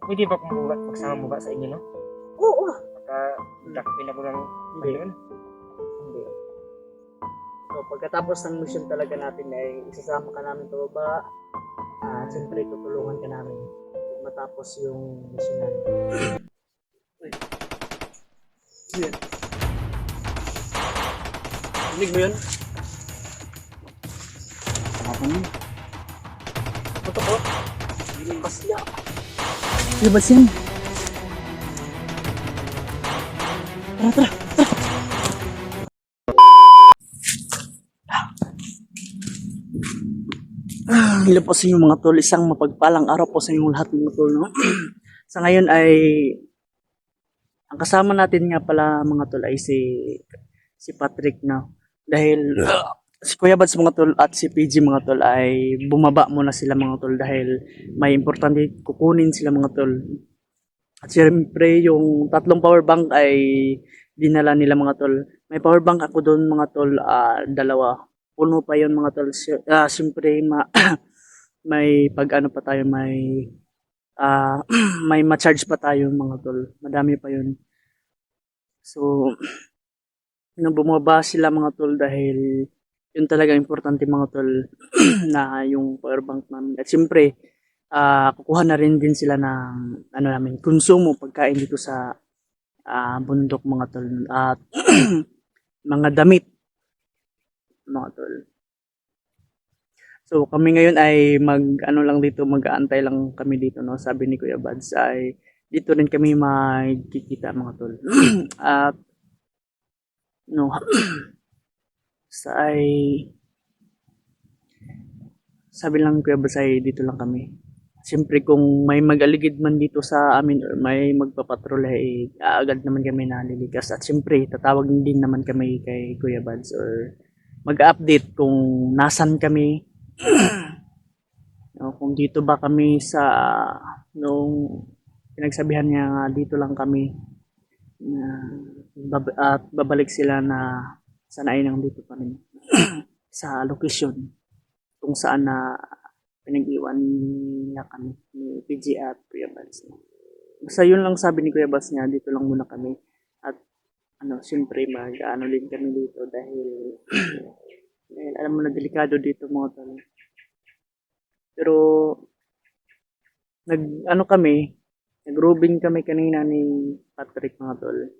Pwede ba kung magsama mo ba sa inyo, no? Oo. Lakpin ako ng Hindi. Panginoon. Hindi. So, pagkatapos ng mission talaga natin ay isasama ka namin sa baba. Siyempre, tutulungan ka namin matapos yung mission namin. Yan. Dinig mo yun? Ako yun. Puto ko? Kasi yan. Labas yan. Tara. Hello po sa inyo mga tol. Isang mapagpalang araw po sa inyong lahat mga tol. No? Sa ngayon ay ang kasama natin nga pala mga tol ay si Patrick na. Dahil si Kuya Bads mga tol at si PG mga tol ay bumaba muna sila mga tol dahil may importante kukunin sila mga tol. At siyempre yung tatlong power bank ay dinala nila mga tol. May power bank ako doon mga tol, dalawa. Puno pa yon mga tol. Siyempre may pag ano pa tayo, may ma-charge pa tayo mga tol. Madami pa yun. So, nung bumaba sila mga tol dahil yun talaga importante mga tol na yung power bank namin. At siyempre, kukuha na rin din sila ng ano namin, konsumo pagkain dito sa bundok mga tol. At mga damit mga tol. So kami ngayon ay ano lang dito, mag-aantay lang kami dito, no. Sabi ni Kuya Bads ay dito rin kami magkikita mga tol. At no sa ay sabi lang Kuya Bads ay dito lang kami. Siyempre kung may mag-aligid man dito sa amin or may magpapatrol ay agad naman kami naliligas. At siyempre tatawag din naman kami kay Kuya Bads or mag-update kung nasan kami. Kung dito ba kami sa nung pinagsabihan niya nga dito lang kami at babalik sila na sana ay nang dito pa rin sa location kung saan na pinag-iwan niya kami ni PG at Kuya Bads. Basta yun lang sabi ni Kuya Bads niya, dito lang muna kami at siyempre mag-ano din kami dito dahil alam mo na delikado dito mga tol. Pero nag-rubing kami kanina ni Patrick mga tol.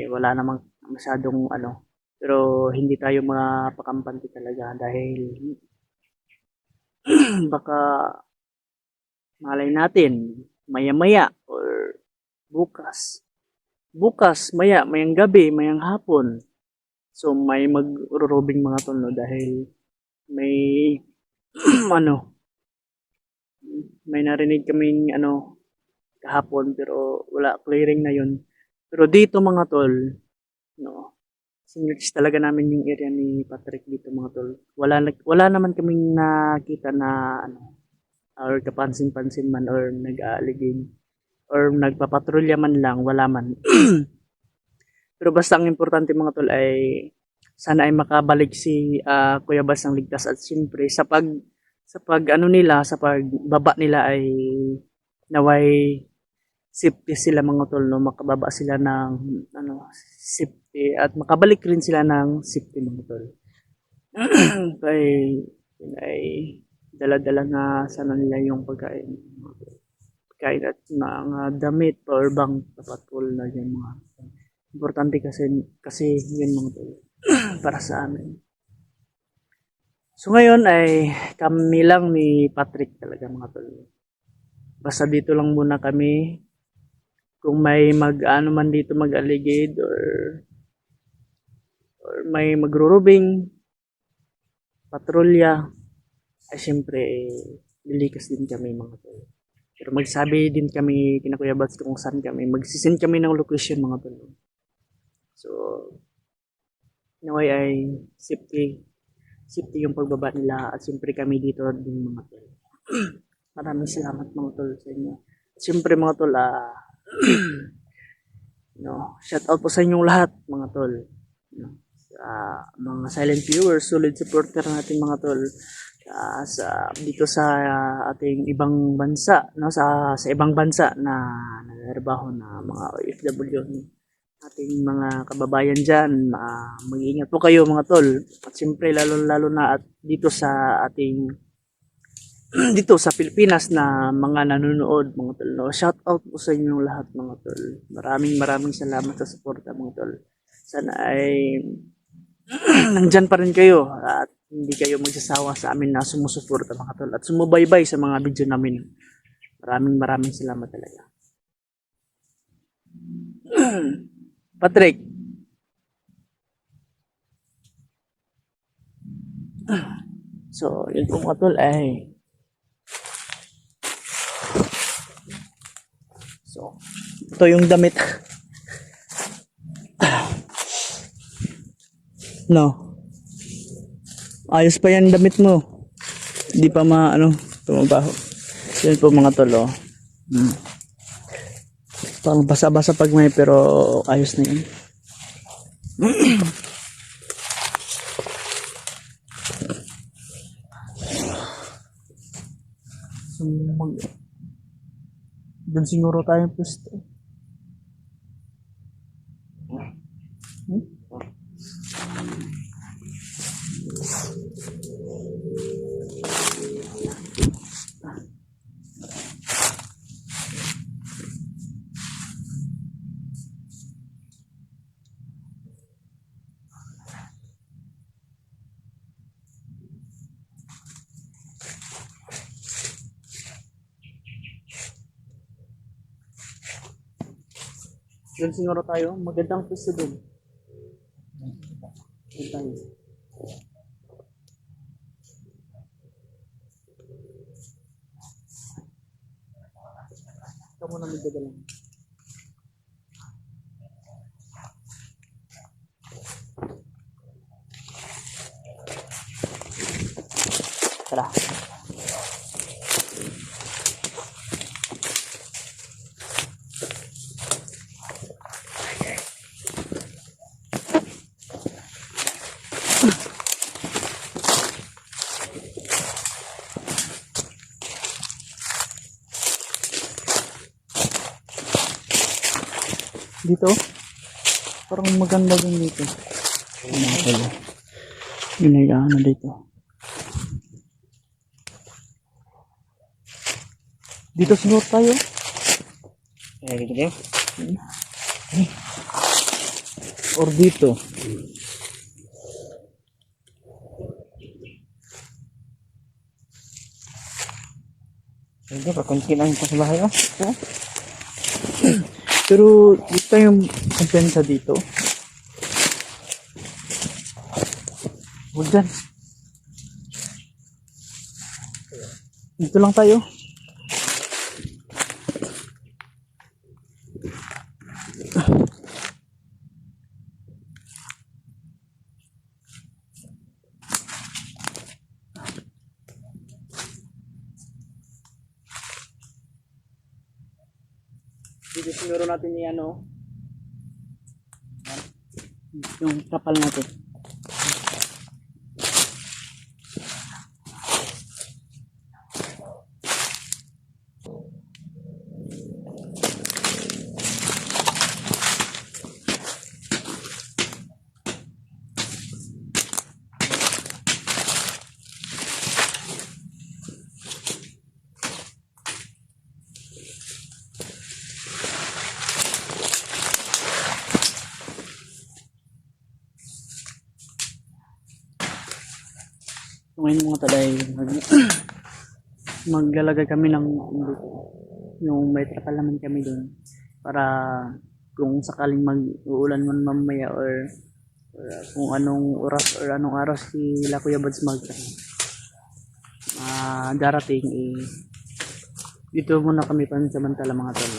Wala namang masyadong pero hindi tayo mapakampante talaga dahil baka malay natin maya-maya or bukas mayang gabi, mayang hapon. So may mag-rubing mga tol, no, dahil may may narinig kaming kahapon pero wala clearing na yun. Pero dito mga tol, no, sinerch talaga namin yung area ni Patrick dito mga tol. Wala naman kaming nakita na or kapansin-pansin man or nag-aaligin or nagpapatrolya man lang, wala man. Pero basta ang importante mga tol ay sana ay makabalik si Kuya Bas ng ligtas at siyempre sa pagbaba nila ay naway safety sila mga tol, no, makababa sila ng safety at makabalik rin sila ng safety mga tol. ay dala-dala na sana nila yung pagkain at mga damit, power bank, papatrol na yan mga importante kasi yun mga tol para sa amin. So ngayon ay kami lang ni Patrick talaga mga tol. Basta dito lang muna kami. Kung may man dito mag-aligid or may magro-rubing, patrolya, ay siyempre lilikas din kami mga tol. Pero magsabi din kami kina Kuya Bats kung saan kami. Magsisend kami ng location mga tol. So naway ay safety yung pagbaba nila at siyempre kami dito din mga tol. Maraming salamat mga tol sa inyo. Siyempre mga tol, shout out po sa inyong lahat mga tol. Mga silent viewers, solid supporter natin mga tol. dito sa ating ibang bansa, no, sa ibang bansa na nagtrabaho na mga OFW, ating mga kababayan diyan. Mag-iingat po kayo mga tol. At siyempre lalo na at dito sa ating dito sa Pilipinas na mga nanonood mga tol. No? Shout out po sa inyong lahat mga tol. Maraming salamat sa suporta mga tol. Sana ay nandyan pa rin kayo at hindi kayo magsasawa sa amin na sumusuporta mga tol at sumubaybay sa mga video namin. Maraming salamat talaga. Patrick. So, yun po mga tol ay so, ito yung damit. No. Ayos pa yan damit mo. Hindi pa tumabaho. Yan po mga tol, oh. Parang basa-basa pag may pero ayos na yan. So, doon siguro tayo pwesto. Doon siguro tayo. Magandang pwesto doon. Doon tayo. Ikaw muna magdadalang. Tara. Dito, parang maganda din dito. Ginagawa dito. Dito siguro tayo. Dito din. Or dito. Hindi pa, konti lang ito sa bahay. Pero dito tayong kumpensa dito. Huwag dyan. Dito lang tayo. Dito siguro natin yung kapal natin. Ngayon mga talay, maglalagay kami ng yung may trapal naman kami doon para kung sakaling mag-uulan man mamaya or kung anong oras or anong araw sila Kuya Bads darating dito muna kami pansamantala mga tol.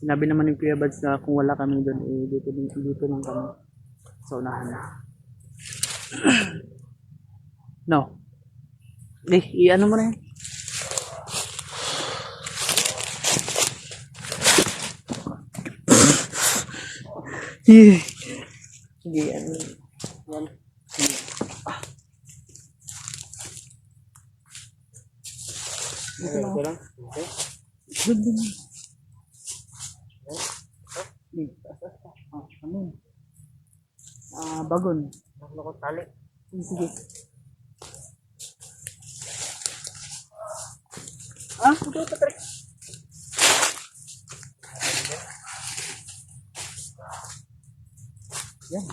Sinabi naman ni Kuya Bads na kung wala kami doon dito lang kami sa unahan. No. Ano mo na yan? Sige, yan. Ano? Bagon. Ano ko tali? Sige. Ito, Patrick. Yan.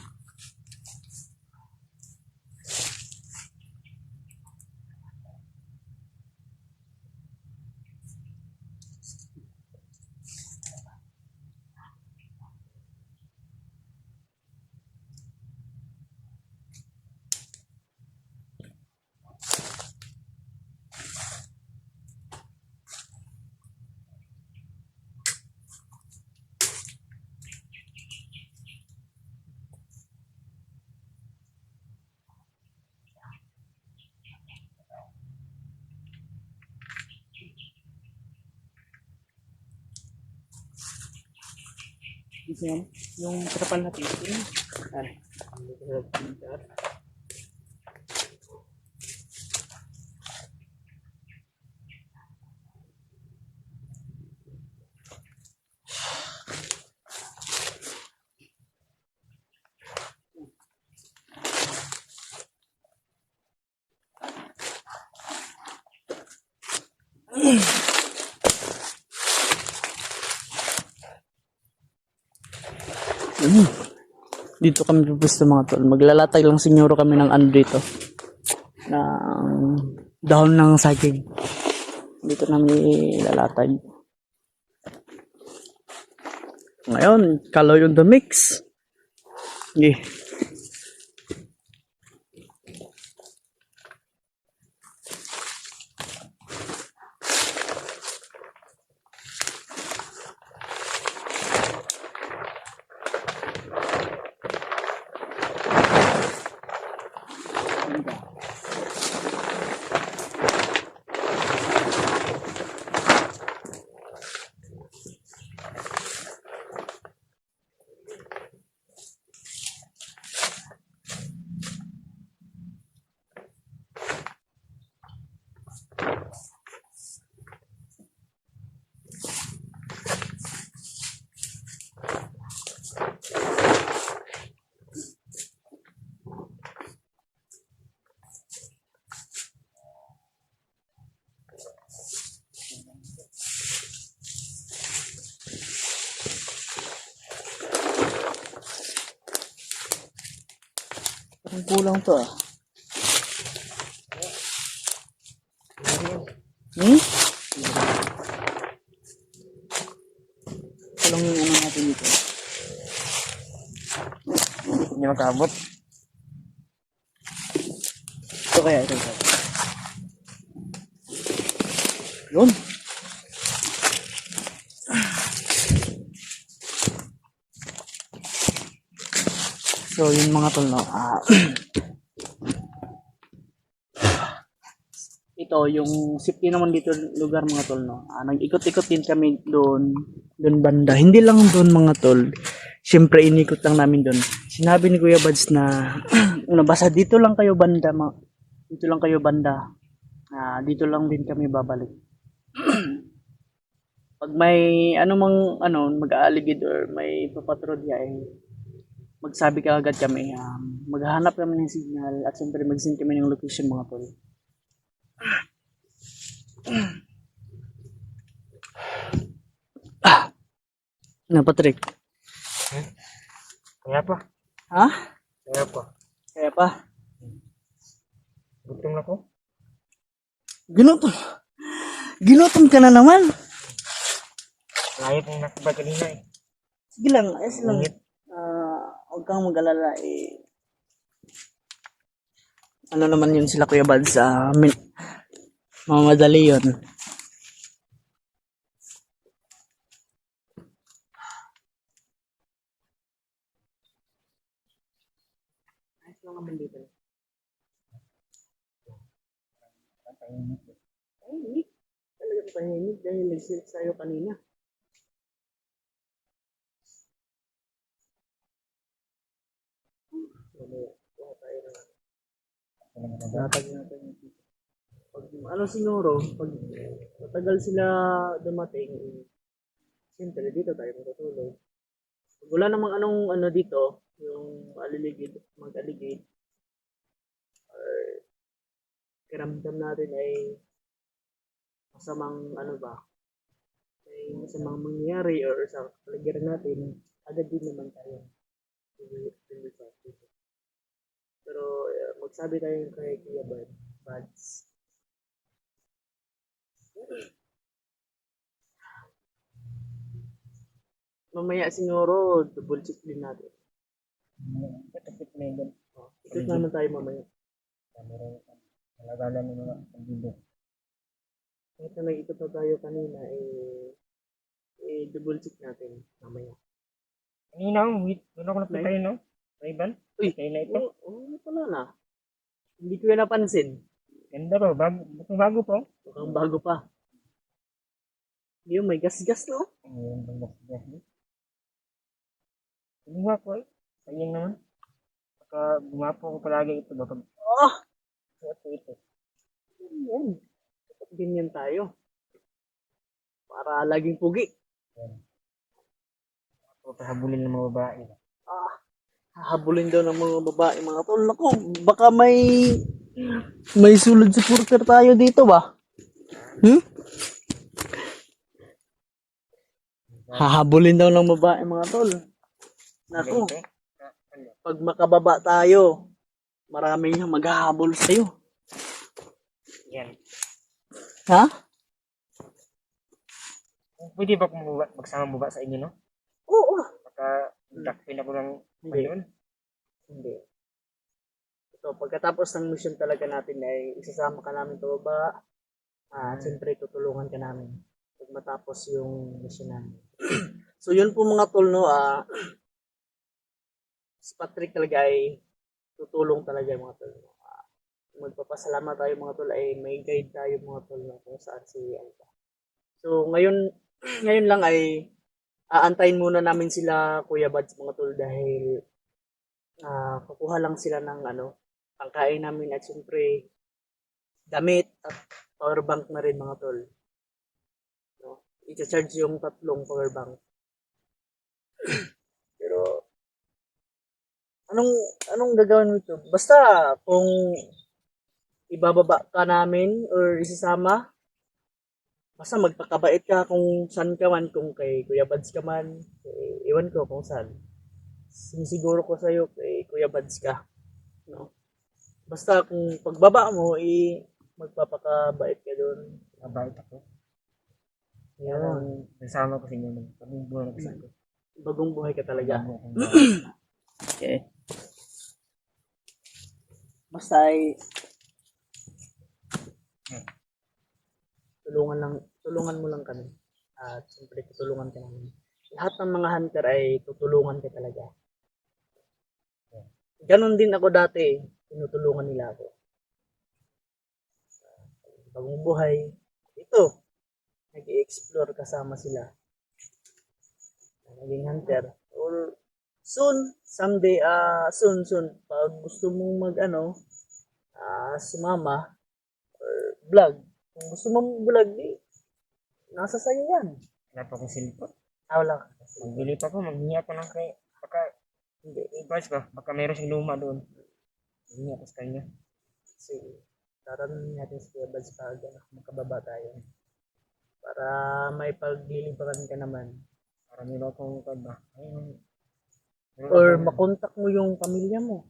Ito yan. Yung trapal natin. Yan. Dito kami pupusto mga tol. Maglalatay lang siguro kami ng ano dito. Ng dahon ng saging. Dito namin lalatay. Ngayon, Kaloy on the mix. Okay. Ang kulang to ah. Kulang yung ano natin dito. Hindi makabot. Ito kaya, ito. Yun. So, yun mga tol, no? Ito, yung safety naman dito lugar mga tol, no? Nag-ikot-ikot din kami doon banda. Hindi lang doon mga tol. Siyempre, inikot lang namin doon. Sinabi ni Kuya Bads na, basta dito lang kayo banda, dito lang kayo banda. Dito lang din kami babalik. Pag may mag-aaligid or may papatrolya, magsabi ka agad kami. Maghahanap kami ng signal at siyempre mag-send kami ng location mga tol. Patrick. Kaya pa. Ha? Kaya pa. Kaya pa. Gutom na ko. Ginutom. Ginutom ka na naman. Layip ng nakabay kanina eh. Sige lang, ayos lang. Huwag kang mag-alala ano naman yun sila Kuya Bad sa mamadali yun. Ayos lang naman dito. Tahimik. Talagang tahimik dahil nag-silk sa'yo kanina. Natag natin. Pag siguro, pag matagal sila dumating, siyempre dito tayo matutulog. Pag wala namang anong ano dito, yung aliligid, mag-aligid, kiramdam natin ay masamang ano ba, may masamang mangyayari or sa kapaligiran natin, agad din naman tayo. Pero magsabi tayo kay Kuya Bads. Mamaya siguro, double check din natin. Kapit na yun. Ikot naman tayo mamaya. Nalagalan ng mga pagbibo. Kahit na nag-ikot na tayo kanina, double check natin mamaya. Kanina, wait. Doon ako nakita yun, no? Ray-Ban? Uy, Kaya na ito. ano pala na? Hindi ko yan napansin. Ganda ba? Bago pa. Mukhang bago pa. Yung may gas-gas, no? Ayun, bagas-gas. Kinuha ko eh. Sayang naman. Baka gumapo ko palagi ito. Baka Oh! suot ko ito. Yan. Dapat ganyan tayo. Para laging pugi. Ako pahabulin ng mga babae. Hahabulin daw ng mga babae, mga tol. Naku, baka may sulod supporter tayo dito ba? Hahabulin daw ng babae, mga tol. Naku, pag makababa tayo, maraming maghahabol sa'yo. Yan. Ha? Pwede ba kung magsama baba sa inyo, no? Oo. Baka dakpin ako ng Hindi. ngayon. Hindi. Ito, pagkatapos ng mission talaga natin ay isasama ka namin sa baba. Siyempre, tutulungan ka namin pag matapos yung mission namin. So, yun po mga tol, no? Si Patrick talaga ay tutulong talaga mga tol. Magpapasalamat tayo mga tol ay may guide tayo mga tol no, kung saan si Alba. So, ngayon lang ay aantayin muna namin sila Kuya Bads mga tol dahil kukuha lang sila ng pangkain namin at siyempre damit at power bank na rin mga tol. No? I-charge yung 3 power bank. Pero anong gagawin mo ito? Basta kung ibababa ka namin or isasama, basta magpakabait ka kung saan ka man, kung kay Kuya Bads ka man, iwan ko kung saan. Sinisiguro ko sa'yo kay Kuya Bads ka. No? Basta kung pagbaba mo, magpapakabait ka doon. Mabait ako. Yan. Nasama ko sa inyo. Pagong buwan ako sa ako. Bagong buhay ka talaga. Bago akong Okay. Basta ay tulungan mo lang kami. At siyempre tutulungan ka namin. Lahat ng mga hunter ay tutulungan ka talaga. Ganon din ako dati, tinutulungan nila ako. Bagong buhay, ito, nag-i-explore kasama sila. Naging hunter. Or soon, someday, soon, pag gusto mong sumama, or vlog, kung gusto mong vlog, nasa sayo yan. Wala pa akong silipot. Wala. Magbili pa ako. Maghingi ako ng kay... Baka... Hindi. I-price ko. Baka meron siyang luma doon. Maghingi ako sa kanya. Sige. Taranin natin sa Kuya Bads pag makababa tayo. Para may pagliliparan ka naman. Para meron akong ba? Ayun. Or makontak mo yung pamilya mo.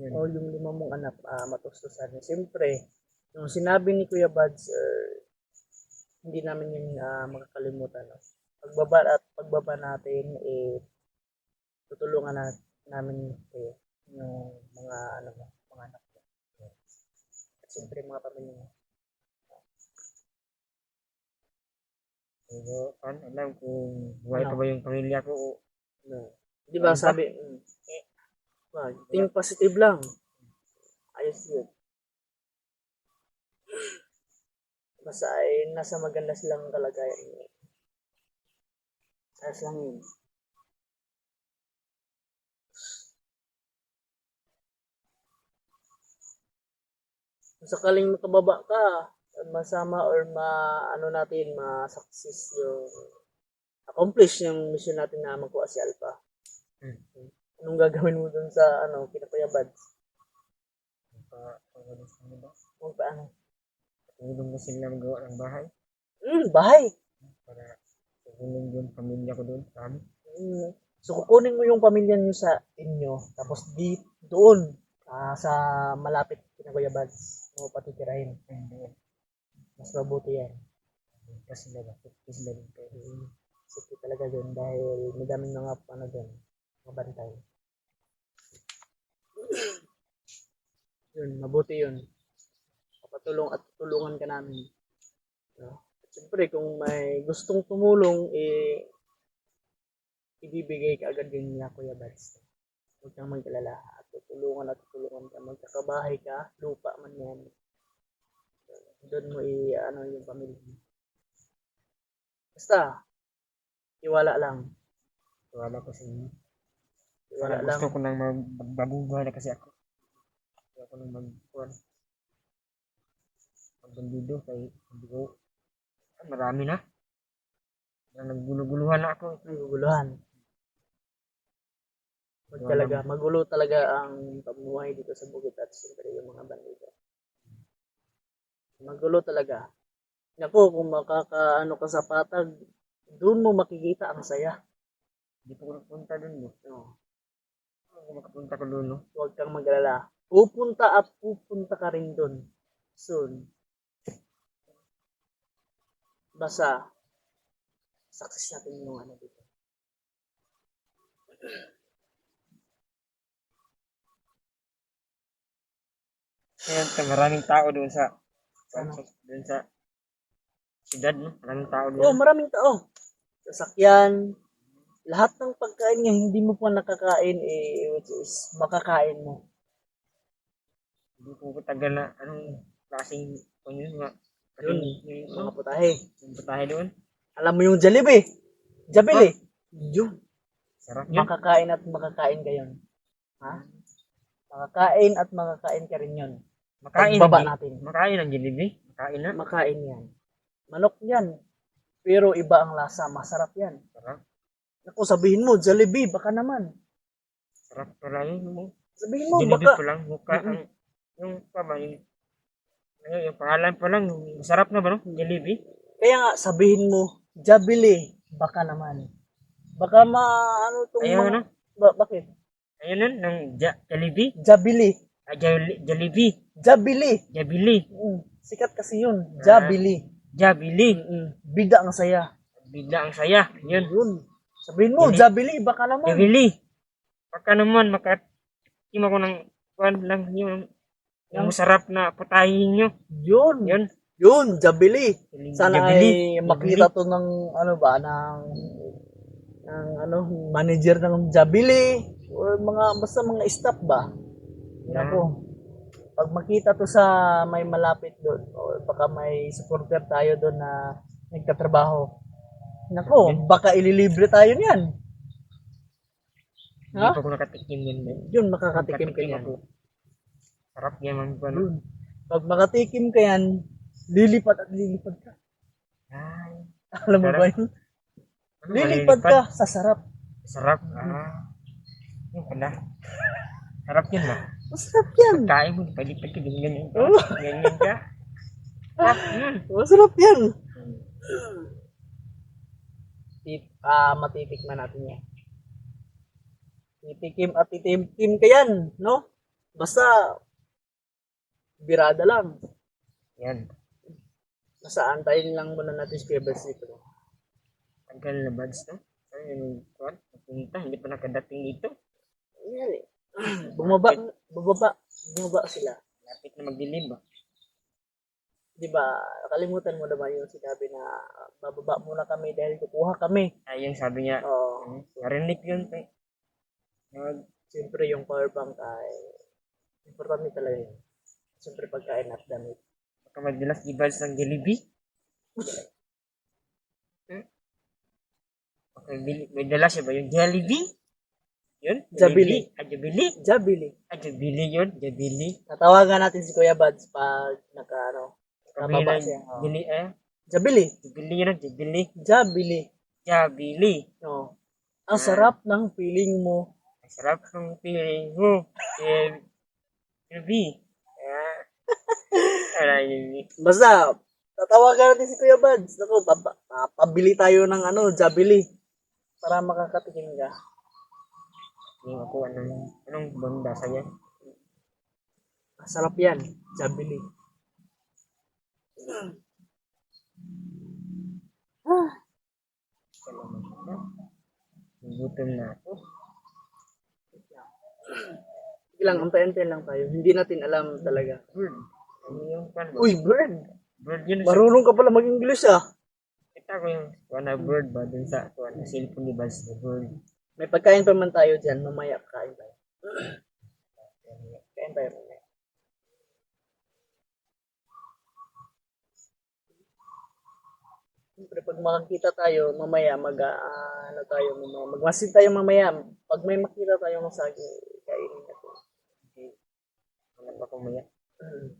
Yun. O yung 5 mong anak, matustusan. Siyempre, yung sinabi ni Kuya Bads, hindi namin yun makakalimutan. No? Pagbaba natin, tutulungan namin kayo yung mga mga anak ko. At siyempre mga pamilya mo. So, alam kung buhay pa ba yung pamilya ko o... No. Di ba sabi, think positive lang. Ayos yun. Basta ay nasa maganda silang kalagayan. Ayos lang yun. Kung sakaling makababa ka, masama or ma-success yung accomplish yung mission natin na magkuha si Alpha. Hmm. Anong gagawin mo dun sa kina Kuya Bads? Pagwalis na nila. Kung paano? Tulong ko sila magawa ng bahay. Bahay. Para tulong yung pamilya ko doon sa amin. So, kukunin mo yung pamilya niyo sa inyo, tapos doon, sa malapit kina Kuya Bads, mo patitirahin. Hindi. Mas mabuti yan. Kasi sila din. Safety talaga doon dahil madaming mga doon, mga bantay. Yun, mabuti yun. Papatulong at tulungan ka namin. No? At siyempre, kung may gustong tumulong, ibibigay ka agad yun niya, Kuya Bads. Huwag kang mag-alala. At tutulungan ka. Magkakabahay ka, lupa man yan. Doon mo yung pamilya mo. Basta, iwala lang. Wala ko sa inyo. Iwala lang. Gusto ko nang magbagong buhay na kasi ako. Gusto ko nang magbandido kay hindi ko. Marami na. Nagguluguluhan na ako. Naguguluhan. Magulo talaga ang pamumuhay dito sa bukid at siyempre yung mga bandido. Magulo talaga. Naku, kung makakaano ka sa patag, doon mo makikita ang saya. Hindi ko nagpunta doon. No. Kung makapunta ko doon, no? Huwag kang mag-alala. Pupunta ka rin doon. Soon. Basta, success natin yung dito. Ngayon, maraming tao doon sa Ano? doon sa siyudad, no? Maraming tao doon. Oh, maraming tao. Sasakyan, lahat ng pagkain nga hindi mo pa nakakain, which is makakain mo. Hindi ko tagal na anong klaseng yun, Yun, mga putahe. yung putahe doon. Alam mo yung Jollibee? Jabili. Yun. Sarap yun. Makakain at makakain ka yun. Ha? Makakain at makakain ka rin yun. Pagbaba natin. Makain ng Jollibee. Makain na. Makain yan. Manok yan. Pero iba ang lasa. Masarap yan. Sarap. Naku, sabihin mo, Jollibee, baka naman. Sarap pala yun. Sabihin mo, Jollibee baka. pa lang. Mukha ang yung pangalan pa lang. Masarap na ba, no? Jollibee. Kaya nga, sabihin mo, Jabili, baka naman. Baka itong Ayaw, mga... ano? Bakit? Ayun nun, ng Jollibee. Jabili. Jollibee. Jabili. Jabili. Sikat kasi yun. Jabili. Jabili. Bida ang saya. Bigla ang saya. Yun. Yun. Sabihin mo, Jabili, baka naman. Jabili. Baka naman, makatim ako ng kuwan lang yung masarap na putahin nyo. Yun. Yun. Yun, Jabili. Sana Jabili. ay makita to ng manager ng Jabili or basta mga staff ba. Nako. Pag makita to sa may malapit doon or baka may supporter tayo doon na nagtatrabaho. Nako, baka ililibre tayo niyan. Hindi pa ako nakatikim yun. Yun, makakatikim ka yan. Ako. Sarap yan man ko. Yun. Pag makatikim ka yan, lilipad at lilipad ka. Ay. Alam mo ba yun? Lilipad ka sa sarap. Sarap. Yun pala. Sarap yun ba? Masarap yan. Kain mo, palipad ka, ganyan ka. Oh. Ganyan ka. Sarap yun. Masarap yan. Matitikman natin yan. Titikim at titikim ka yan, no? Basta, birada lang. Yan. Basta antayin lang muna natin si Pebbles dito. Tagal na bads, no? Ano yung kuwan? Napunta, hindi pa nakadating dito. Yan eh. Bumaba sila. Lapit na magdilim ba? Di ba, nakalimutan mo naman yung sinabi na bababa muna kami dahil kukuha kami. Ayun, sabi niya. Narinig yun. Siyempre yung power bank ay importante talaga yun. Siyempre pagkain at damit. Baka magdalas di bads ng Jollibee. Okay, may dala siya ba yung Jollibee? Yun? Jabili. Jabili. Jabili. Jabili yun. Jabili. Tatawagan natin si Kuya Bads pag nababa siya. Jabili Jabili. Jabili yun. Jabili. Jabili. Jabili. No. Ang sarap ng feeling mo. Ang sarap ng feeling mo. Gabi. Yun. Basta, tatawagan natin si Kuya Bads. Naku, pabili tayo ng Jabili. Para makakatikim ka. Yung ako, anong banda sa yan? Masarap yan, Jabili. Salamat na. Gutom na ako. Sige lang, antay-antay lang tayo. Hindi natin alam talaga. Bird. Ano yung pan? Uy, bird! Bird yun. Marunong ka pala mag-English ah. Kita ko yung bird ba dun sa cellphone ni Buzz na bird. May pagkain pa man tayo dyan. Mamaya kain tayo. Kain tayo mamaya. Siyempre, pag makakita tayo, mamaya magmasid tayo mamaya. Pag may makita tayo ng saging, kainin natin. Wala pa ko maya. Mm.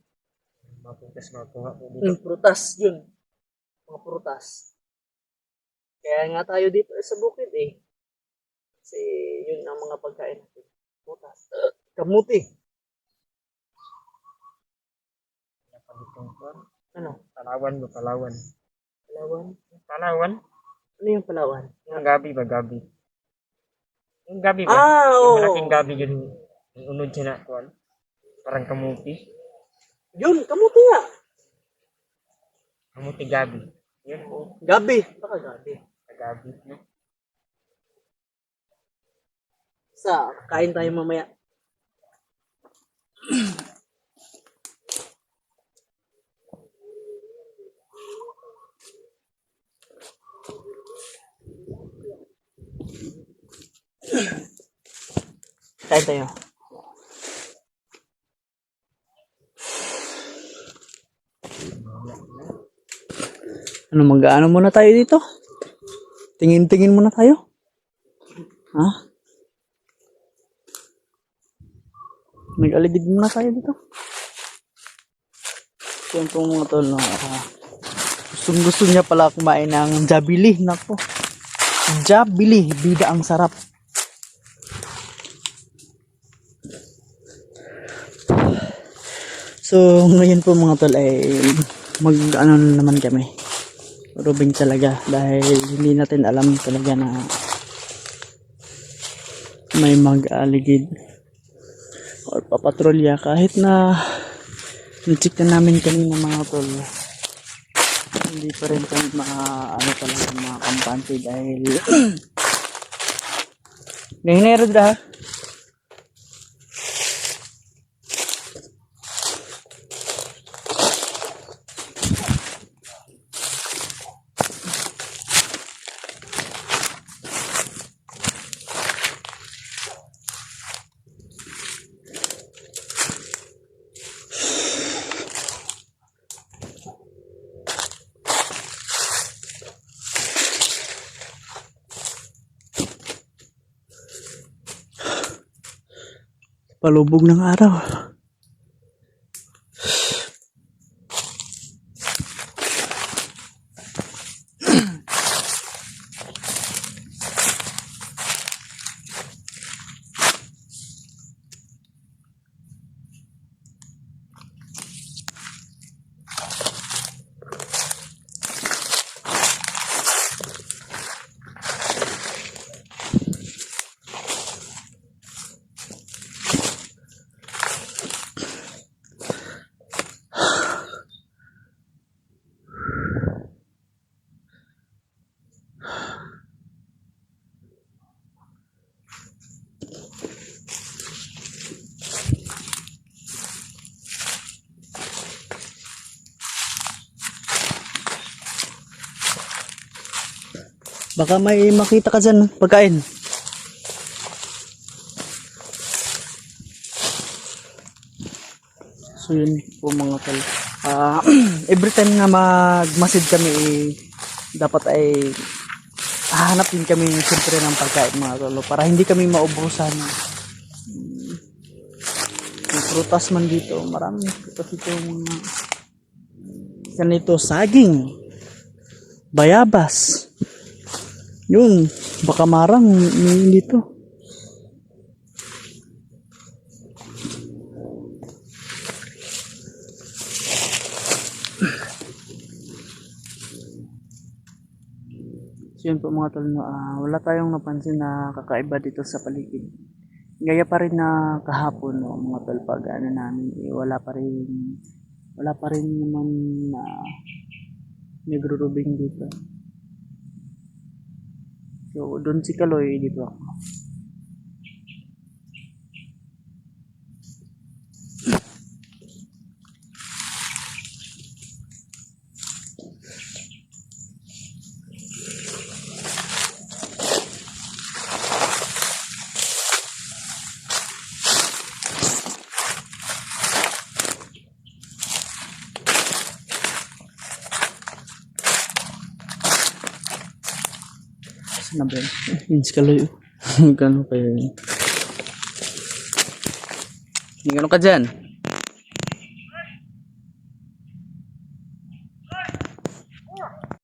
Mapuntas makuha ko dito. Prutas, yun. Mga prutas. Kaya nga tayo dito sa bukid eh. Kasi yun ang mga pagkain natin. Prutas. Kamuti. Wala pa ditong pan. Ano? Palawan ba? Palawan. Palawan? Palawan? Ano yung Palawan? Yung gabi ba? Gabi. Yung gabi ba? Ah, Yung oo. malaking gabi yun. Yung unod siya na kuwan. Parang kamuti. Yun, kamuti nga. Kamuti gabi. Yun. Gabi. Baka gabi. Gabi. No? Kain tayo mamaya. Kain tayo. Mag-ano muna tayo dito? Tingin-tingin muna tayo? Ha? Nag-aligid muna tayo dito. So yung pong mga tol, no? Gusto niya pala kumain ng Jabili. Nako. Jabili. Bida ang sarap. So, ngayon po mga tol ay mag-ano naman kami. Rubing talaga dahil hindi natin alam talaga na may mag-aligid or papatrolya kahit na na-check na namin kanina mga tol. Hindi pa rin kami talaga mga kampante dahil nahinero dah. Palubog ng araw. Baka may makita ka dyan, pagkain. So yun po mga tol. Every time na magmasid kami, dapat ay hahanap din kami siyempre ng pagkain mga tol. Para hindi kami maubusan. May prutas man dito. Maraming prutas dito. Ganito, saging, bayabas, Yun, baka marang may dito. So yun po mga tol, no, wala tayong napansin na kakaiba dito sa paligid. Gaya pa rin na kahapon, no, mga tol, pag ano namin, wala pa rin naman na nagro-rubing dito. So, doon si Kaloy, dito ako. Saan na ba yun? Yun si Kaloy. Gano'n kayo yun? Gano'n ka dyan?